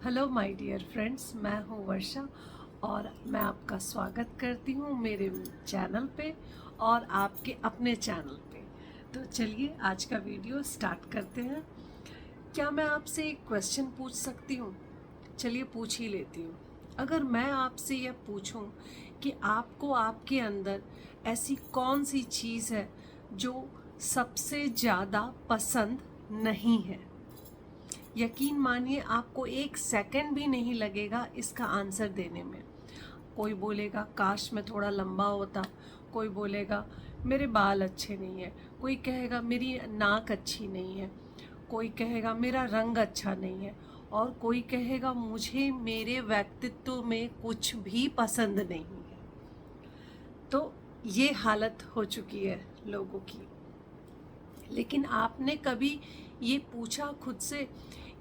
Hello my dear friends, मैं हूँ वर्षा और मैं आपका स्वागत करती हूँ मेरे चैनल पे और आपके अपने चैनल पे। तो चलिए आज का वीडियो स्टार्ट करते हैं। क्या मैं आपसे एक क्वेश्चन पूछ सकती हूँ? चलिए पूछ ही लेती हूँ। अगर मैं आपसे यह पूछूँ कि आपको आपके अंदर ऐसी कौन सी चीज़ है जो सबसे ज़्यादा पसंद नहीं है, यकीन मानिए आपको एक सेकंड भी नहीं लगेगा इसका आंसर देने में। कोई बोलेगा काश मैं थोड़ा लंबा होता, कोई बोलेगा मेरे बाल अच्छे नहीं है, कोई कहेगा मेरी नाक अच्छी नहीं है, कोई कहेगा मेरा रंग अच्छा नहीं है, और कोई कहेगा मुझे मेरे व्यक्तित्व में कुछ भी पसंद नहीं है। तो ये हालत हो चुकी है लोगों की। लेकिन आपने कभी ये पूछा खुद से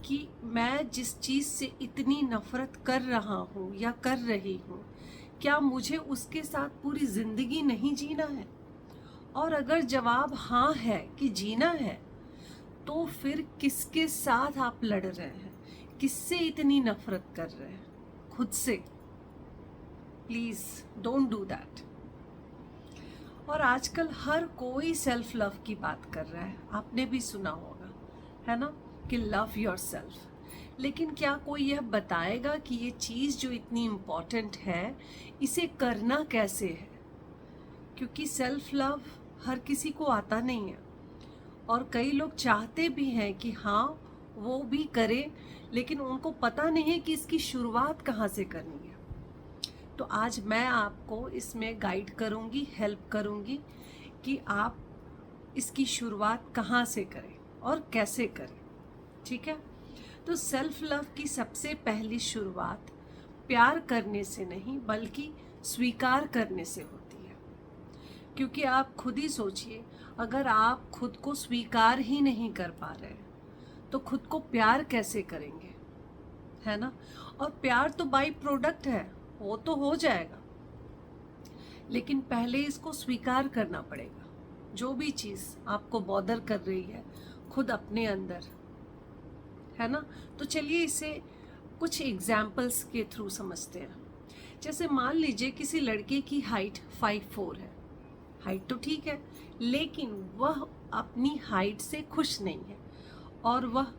कि मैं जिस चीज़ से इतनी नफ़रत कर रहा हूँ या कर रही हूँ, क्या मुझे उसके साथ पूरी ज़िंदगी नहीं जीना है? और अगर जवाब हाँ है कि जीना है, तो फिर किसके साथ आप लड़ रहे हैं? किससे इतनी नफ़रत कर रहे हैं? खुद से। Please don't do that. और आजकल हर कोई सेल्फ लव की बात कर रहा है, आपने भी सुना होगा, है ना, कि लव योर सेल्फ। लेकिन क्या कोई यह बताएगा कि ये चीज़ जो इतनी इम्पॉर्टेंट है, इसे करना कैसे है? क्योंकि सेल्फ लव हर किसी को आता नहीं है, और कई लोग चाहते भी हैं कि हाँ वो भी करें, लेकिन उनको पता नहीं है कि इसकी शुरुआत कहाँ से करनी है। तो आज मैं आपको इसमें गाइड करूंगी, हेल्प करूंगी कि आप इसकी शुरुआत कहाँ से करें और कैसे करें। ठीक है? तो सेल्फ लव की सबसे पहली शुरुआत प्यार करने से नहीं बल्कि स्वीकार करने से होती है। क्योंकि आप खुद ही सोचिए, अगर आप खुद को स्वीकार ही नहीं कर पा रहे तो खुद को प्यार कैसे करेंगे, है ना? और प्यार तो बाई प्रोडक्ट है, वो तो हो जाएगा, लेकिन पहले इसको स्वीकार करना पड़ेगा। जो भी चीज़ आपको बॉदर कर रही है खुद अपने अंदर, है ना? तो चलिए इसे कुछ एग्जाम्पल्स के थ्रू समझते हैं। जैसे मान लीजिए किसी लड़के की हाइट 5'4" है। हाइट तो ठीक है, लेकिन वह अपनी हाइट से खुश नहीं है, और वह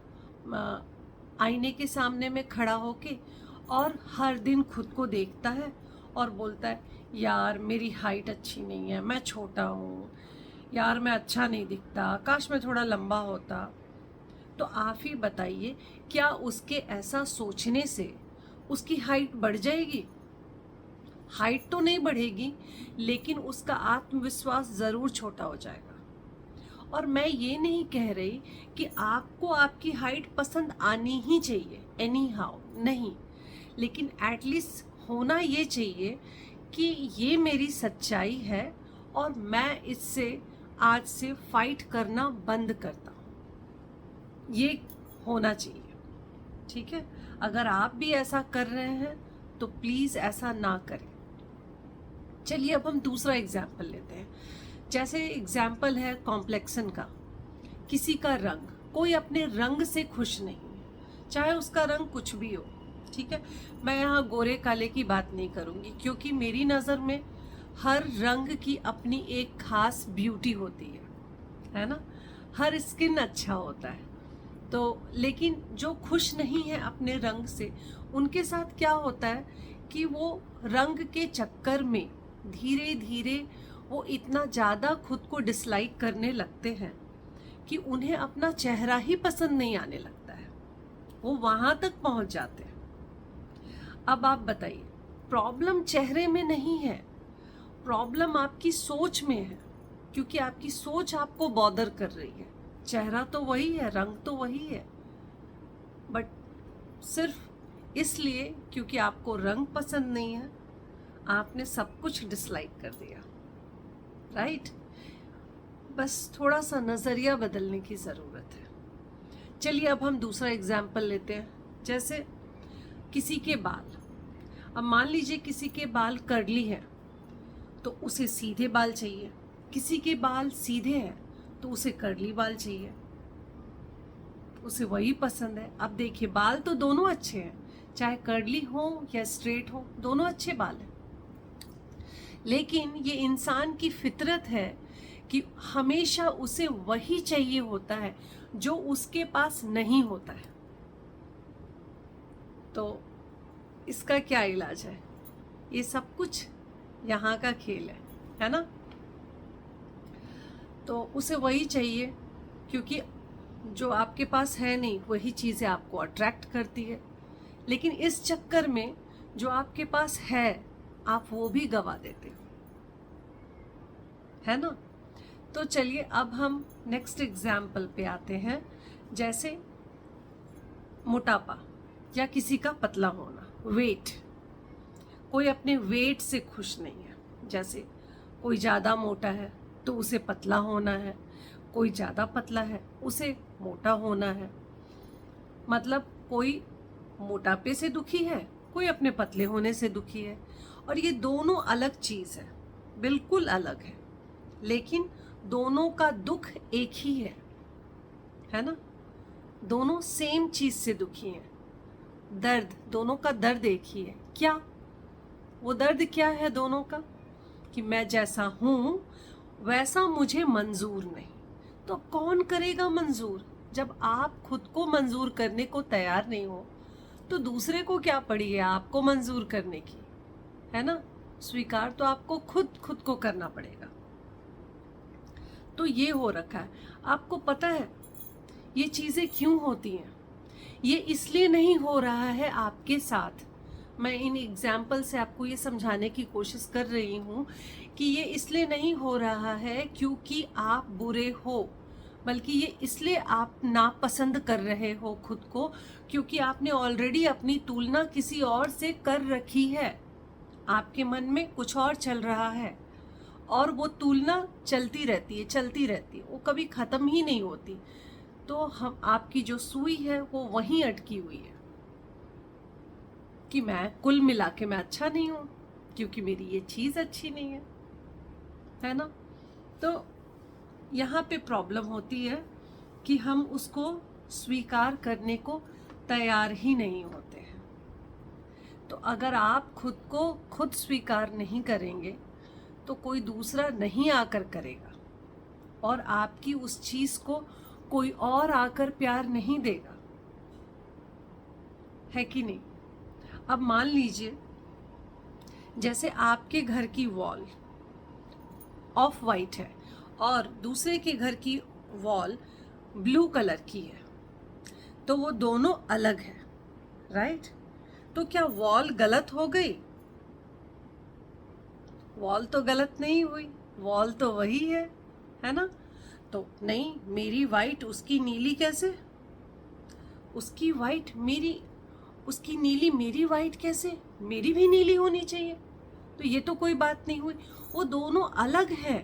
आईने के सामने में खड़ा होके और हर दिन खुद को देखता है और बोलता है यार मेरी हाइट अच्छी नहीं है, मैं छोटा हूँ, यार मैं अच्छा नहीं दिखता, काश मैं थोड़ा लंबा होता। तो आप ही बताइए, क्या उसके ऐसा सोचने से उसकी हाइट बढ़ जाएगी? हाइट तो नहीं बढ़ेगी, लेकिन उसका आत्मविश्वास ज़रूर छोटा हो जाएगा। और मैं ये नहीं कह रही कि आपको आपकी हाइट पसंद आनी ही चाहिए एनी हाउ, नहीं, लेकिन एटलीस्ट होना ये चाहिए कि ये मेरी सच्चाई है और मैं इससे आज से फाइट करना बंद करता हूँ, ये होना चाहिए। ठीक है? अगर आप भी ऐसा कर रहे हैं तो प्लीज़ ऐसा ना करें। चलिए अब हम दूसरा एग्जाम्पल लेते हैं। जैसे एग्जाम्पल है कॉम्प्लेक्सन का। किसी का रंग, कोई अपने रंग से खुश नहीं है, चाहे उसका रंग कुछ भी हो। ठीक है? मैं यहाँ गोरे काले की बात नहीं करूँगी, क्योंकि मेरी नज़र में हर रंग की अपनी एक खास ब्यूटी होती है ना? हर स्किन अच्छा होता है। तो लेकिन जो खुश नहीं है अपने रंग से, उनके साथ क्या होता है कि वो रंग के चक्कर में धीरे धीरे वो इतना ज़्यादा खुद को डिसलाइक करने लगते हैं कि उन्हें अपना चेहरा ही पसंद नहीं आने लगता है। वो वहाँ तक पहुँच जाते हैं। अब आप बताइए, प्रॉब्लम चेहरे में नहीं है, प्रॉब्लम आपकी सोच में है, क्योंकि आपकी सोच आपको बॉदर कर रही है। चेहरा तो वही है, रंग तो वही है, बट सिर्फ इसलिए क्योंकि आपको रंग पसंद नहीं है, आपने सब कुछ डिसलाइक कर दिया। राइट? बस थोड़ा सा नज़रिया बदलने की ज़रूरत है। चलिए अब हम दूसरा एग्जाम्पल लेते हैं। जैसे किसी के बाल, अब मान लीजिए किसी के बाल कर्ली हैं तो उसे सीधे बाल चाहिए, किसी के बाल सीधे हैं तो उसे कर्ली बाल चाहिए, उसे वही पसंद है। अब देखिए, बाल तो दोनों अच्छे हैं, चाहे कर्ली हो या स्ट्रेट हो, दोनों अच्छे बाल हैं। लेकिन ये इंसान की फितरत है कि हमेशा उसे वही चाहिए होता है जो उसके पास नहीं होता है। तो इसका क्या इलाज है? ये सब कुछ यहाँ का खेल है ना? तो उसे वही चाहिए, क्योंकि जो आपके पास है नहीं वही चीज़ें आपको अट्रैक्ट करती है। लेकिन इस चक्कर में जो आपके पास है आप वो भी गवा देते हो, है ना? तो चलिए अब हम नेक्स्ट एग्जाम्पल पे आते हैं। जैसे मोटापा या किसी का पतला होना, वेट। कोई अपने वेट से खुश नहीं है। जैसे कोई ज़्यादा मोटा है तो उसे पतला होना है, कोई ज़्यादा पतला है उसे मोटा होना है। मतलब कोई मोटापे से दुखी है, कोई अपने पतले होने से दुखी है। और ये दोनों अलग चीज़ है, बिल्कुल अलग है, लेकिन दोनों का दुख एक ही है ना? दोनों सेम चीज़ से दुखी हैं। दर्द, दोनों का दर्द एक ही है। क्या वो दर्द क्या है दोनों का? कि मैं जैसा हूँ वैसा मुझे मंजूर नहीं। तो कौन करेगा मंजूर? जब आप खुद को मंजूर करने को तैयार नहीं हो तो दूसरे को क्या पड़ी है आपको मंजूर करने की, है ना? स्वीकार तो आपको खुद को करना पड़ेगा। तो ये हो रखा है। आपको पता है ये चीज़ें क्यों होती हैं? ये इसलिए नहीं हो रहा है आपके साथ। मैं इन एग्जाम्पल से आपको ये समझाने की कोशिश कर रही हूँ कि ये इसलिए नहीं हो रहा है क्योंकि आप बुरे हो, बल्कि ये इसलिए आप नापसंद कर रहे हो खुद को, क्योंकि आपने ऑलरेडी अपनी तुलना किसी और से कर रखी है। आपके मन में कुछ और चल रहा है और वो तुलना चलती रहती है, वो कभी ख़त्म ही नहीं होती। तो हम आपकी जो सुई है वो वहीं अटकी हुई है कि मैं कुल मिला के मैं अच्छा नहीं हूँ क्योंकि मेरी ये चीज़ अच्छी नहीं है ना? तो यहाँ पे प्रॉब्लम होती है कि हम उसको स्वीकार करने को तैयार ही नहीं होते हैं। तो अगर आप खुद को खुद स्वीकार नहीं करेंगे तो कोई दूसरा नहीं आकर करेगा, और आपकी उस चीज़ को कोई और आकर प्यार नहीं देगा, है कि नहीं? अब मान लीजिए जैसे आपके घर की वॉल ऑफ वाइट है और दूसरे के घर की वॉल ब्लू कलर की है, तो वो दोनों अलग है, राइट? तो क्या वॉल गलत हो गई? वॉल तो गलत नहीं हुई, वॉल तो वही है ना? तो नहीं, मेरी वाइट उसकी नीली कैसे? उसकी वाइट मेरी, उसकी नीली मेरी वाइट कैसे? मेरी भी नीली होनी चाहिए। तो ये तो कोई बात नहीं हुई, वो दोनों अलग है।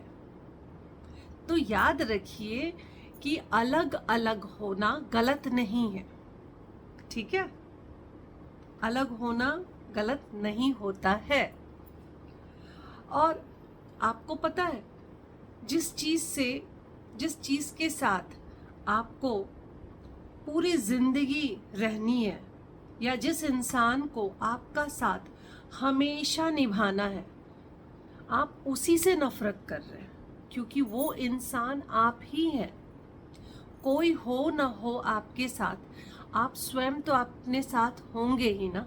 तो याद रखिए कि अलग अलग होना गलत नहीं है, ठीक है? अलग होना गलत नहीं होता है। और आपको पता है जिस चीज़ के साथ आपको पूरी ज़िंदगी रहनी है, या जिस इंसान को आपका साथ हमेशा निभाना है, आप उसी से नफ़रत कर रहे हैं, क्योंकि वो इंसान आप ही हैं। कोई हो ना हो आपके साथ, आप स्वयं तो अपने साथ होंगे ही ना,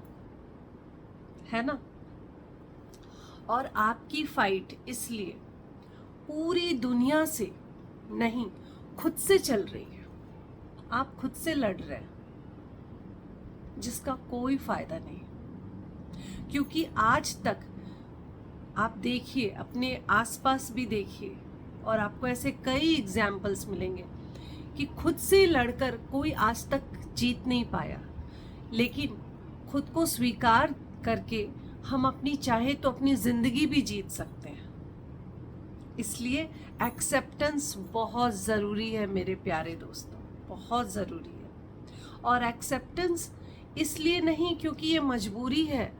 है ना? और आपकी फाइट इसलिए पूरी दुनिया से नहीं, खुद से चल रही है। आप खुद से लड़ रहे हैं, जिसका कोई फायदा नहीं, क्योंकि आज तक आप देखिए, अपने आसपास भी देखिए, और आपको ऐसे कई एग्जाम्पल्स मिलेंगे कि खुद से लड़कर कोई आज तक जीत नहीं पाया। लेकिन खुद को स्वीकार करके हम अपनी चाहे तो अपनी ज़िंदगी भी जीत सकते हैं। इसलिए एक्सेप्टेंस बहुत ज़रूरी है मेरे प्यारे दोस्तों, बहुत ज़रूरी है। और एक्सेप्टेंस इसलिए नहीं क्योंकि ये मजबूरी है।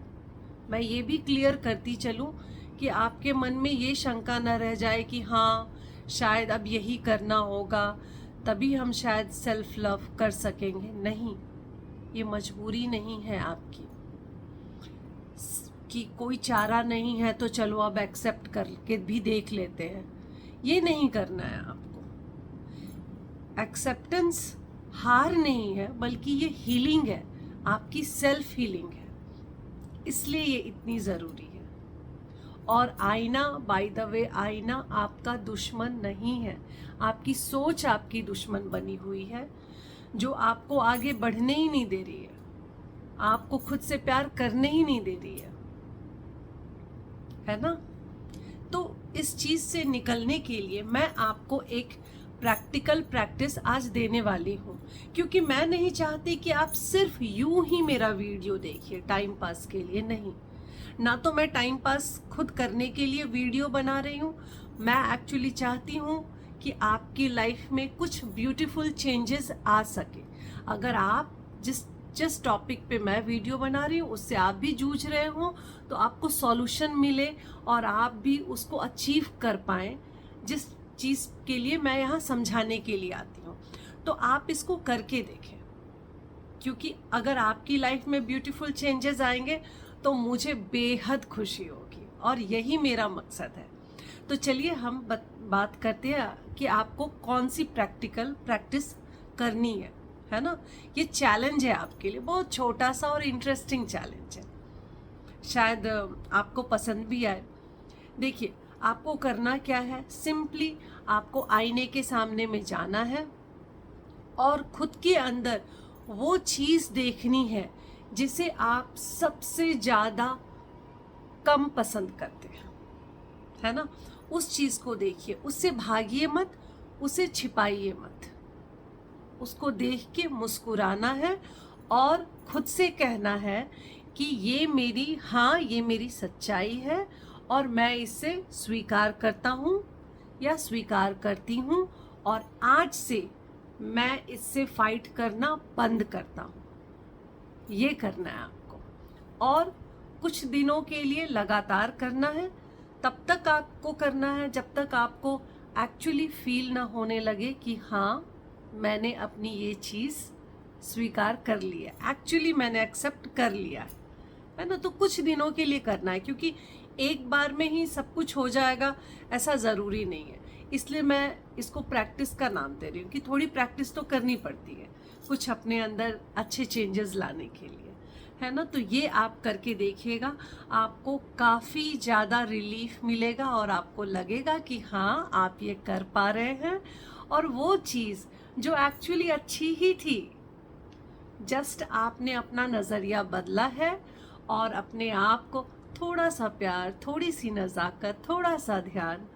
मैं ये भी क्लियर करती चलूँ कि आपके मन में ये शंका न रह जाए कि हाँ शायद अब यही करना होगा तभी हम शायद सेल्फ लव कर सकेंगे। नहीं, ये मजबूरी नहीं है आपकी कि कोई चारा नहीं है तो चलो अब एक्सेप्ट करके भी देख लेते हैं। ये नहीं करना है आपको। एक्सेप्टेंस हार नहीं है, बल्कि ये हीलिंग है, आपकी सेल्फ हीलिंग है, इसलिए ये इतनी ज़रूरी है। और आईना, बाय द वे, आईना आपका दुश्मन नहीं है, आपकी सोच आपकी दुश्मन बनी हुई है, जो आपको आगे बढ़ने ही नहीं दे रही है, आपको खुद से प्यार करने ही नहीं दे रही है ना। तो इस चीज़ से निकलने के लिए मैं आपको एक प्रैक्टिकल प्रैक्टिस आज देने वाली हूँ, क्योंकि मैं नहीं चाहती कि आप सिर्फ यूं ही मेरा वीडियो देखिए टाइम पास के लिए। नहीं, ना तो मैं टाइम पास खुद करने के लिए वीडियो बना रही हूँ, मैं एक्चुअली चाहती हूँ कि आपकी लाइफ में कुछ ब्यूटीफुल चेंजेस आ सके। अगर आप जिस टॉपिक पे मैं वीडियो बना रही हूँ उससे आप भी जूझ रहे हो, तो आपको सॉल्यूशन मिले और आप भी उसको अचीव कर पाएँ, जिस चीज़ के लिए मैं यहाँ समझाने के लिए आती हूँ। तो आप इसको करके देखें, क्योंकि अगर आपकी लाइफ में ब्यूटीफुल चेंजेस आएंगे तो मुझे बेहद खुशी होगी, और यही मेरा मकसद है। तो चलिए हम बात करते हैं कि आपको कौन सी प्रैक्टिकल प्रैक्टिस करनी है ना। ये चैलेंज है आपके लिए, बहुत छोटा सा और इंटरेस्टिंग चैलेंज है, शायद आपको पसंद भी आए। देखिए, आपको करना क्या है, सिंपली आपको आईने के सामने में जाना है और खुद के अंदर वो चीज़ देखनी है जिसे आप सबसे ज़्यादा कम पसंद करते हैं, है ना। उस चीज़ को देखिए, उससे भागिए मत, उसे छिपाइए मत, उसको देख के मुस्कुराना है और खुद से कहना है कि ये मेरी सच्चाई है और मैं इसे स्वीकार करता हूँ या स्वीकार करती हूँ, और आज से मैं इससे फाइट करना बंद करता हूँ। ये करना है आपको, और कुछ दिनों के लिए लगातार करना है। तब तक आपको करना है जब तक आपको एक्चुअली फील ना होने लगे कि हाँ, मैंने अपनी ये चीज़ स्वीकार कर लिया, एक्चुअली मैंने एक्सेप्ट कर लिया है ना। तो कुछ दिनों के लिए करना है, क्योंकि एक बार में ही सब कुछ हो जाएगा ऐसा ज़रूरी नहीं है। इसलिए मैं इसको प्रैक्टिस का नाम दे रही हूँ कि थोड़ी प्रैक्टिस तो करनी पड़ती है कुछ अपने अंदर अच्छे चेंजेस लाने के लिए, है ना। तो ये आप करके देखिएगा, आपको काफ़ी ज़्यादा रिलीफ मिलेगा और आपको लगेगा कि हाँ, आप ये कर पा रहे हैं। और वो चीज़ जो एक्चुअली अच्छी ही थी, जस्ट आपने अपना नज़रिया बदला है और अपने आप को थोड़ा सा प्यार, थोड़ी सी नज़ाकत, थोड़ा सा ध्यान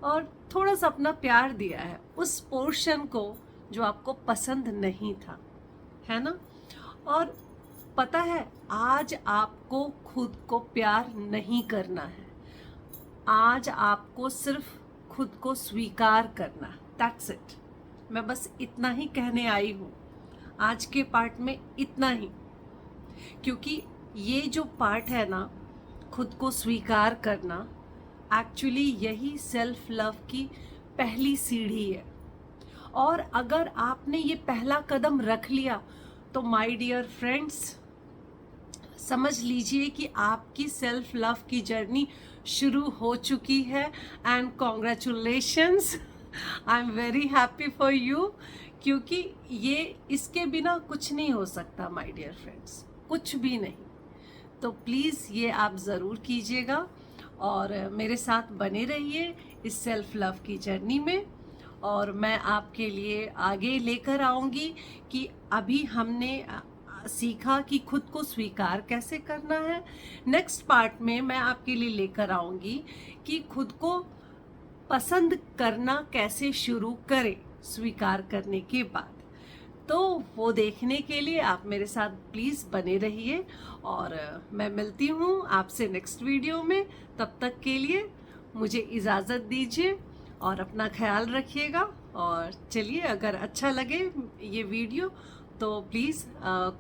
और थोड़ा सा अपना प्यार दिया है उस पोर्शन को जो आपको पसंद नहीं था, है ना। और पता है, आज आपको खुद को प्यार नहीं करना है, आज आपको सिर्फ खुद को स्वीकार करना, दैट्स इट। मैं बस इतना ही कहने आई हूँ आज के पार्ट में, इतना ही, क्योंकि ये जो पार्ट है ना, खुद को स्वीकार करना, एक्चुअली यही सेल्फ लव की पहली सीढ़ी है। और अगर आपने ये पहला कदम रख लिया तो माय डियर फ्रेंड्स, समझ लीजिए कि आपकी सेल्फ लव की जर्नी शुरू हो चुकी है। And congratulations, I am very happy for you, क्योंकि ये इसके बिना कुछ नहीं हो सकता माय डियर फ्रेंड्स, कुछ भी नहीं। तो प्लीज़ ये आप ज़रूर कीजिएगा और मेरे साथ बने रहिए इस सेल्फ लव की जर्नी में। और मैं आपके लिए आगे लेकर आऊँगी कि अभी हमने सीखा कि खुद को स्वीकार कैसे करना है। नेक्स्ट पार्ट में मैं आपके लिए लेकर आऊँगी कि खुद को पसंद करना कैसे शुरू करें स्वीकार करने के बाद। तो वो देखने के लिए आप मेरे साथ प्लीज़ बने रहिए और मैं मिलती हूँ आपसे नेक्स्ट वीडियो में। तब तक के लिए मुझे इजाज़त दीजिए और अपना ख्याल रखिएगा। और चलिए, अगर अच्छा लगे ये वीडियो तो प्लीज़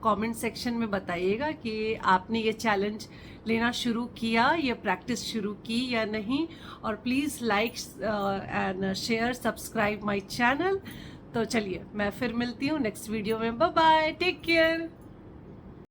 कमेंट सेक्शन में बताइएगा कि आपने ये चैलेंज लेना शुरू किया, ये प्रैक्टिस शुरू की या नहीं। और please like and share, subscribe my channel. तो चलिए, मैं फिर मिलती हूँ नेक्स्ट वीडियो में। Bye bye, take care.